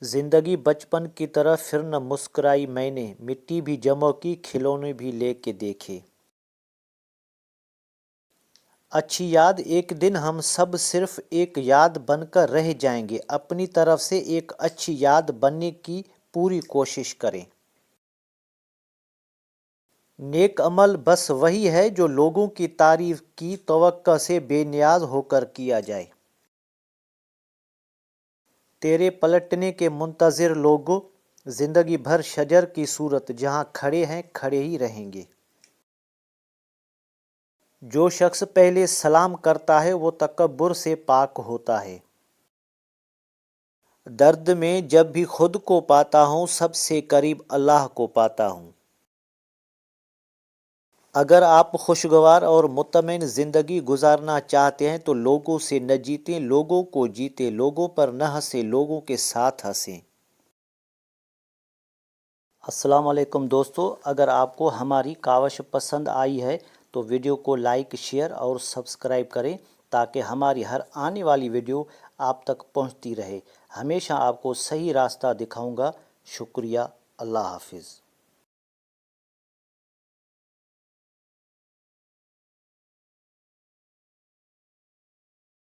जिंदगी बचपन की तरह फिर न मुस्कुराई मैंने, मिट्टी भी जमा की, खिलौने भी लेके देखे। अच्छी याद, एक दिन हम सब सिर्फ एक याद बनकर रह जाएंगे। अपनी तरफ से एक अच्छी याद बनने की पूरी कोशिश करें। नेक अमल बस वही है जो लोगों की तारीफ की तवक्को से बेनियाज होकर किया जाए। तेरे पलटने के मुंतज़िर लोगों, जिंदगी भर शजर की सूरत, जहां खड़े हैं खड़े ही रहेंगे। जो शख्स पहले सलाम करता है वो तकब्बुर से पाक होता है। दर्द में जब भी खुद को पाता हूँ, सबसे करीब अल्लाह को पाता हूँ। अगर आप खुशगवार और मुतमईन ज़िंदगी गुजारना चाहते हैं तो लोगों से न जीतें, लोगों को जीते, लोगों पर न हंसे, लोगों के साथ हंसें। अस्सलाम वालेकुम दोस्तों, अगर आपको हमारी कावश पसंद आई है तो वीडियो को लाइक, शेयर और सब्सक्राइब करें ताकि हमारी हर आने वाली वीडियो आप तक पहुंचती रहे। हमेशा आपको सही रास्ता दिखाऊंगा। शुक्रिया। अल्लाह हाफिज़।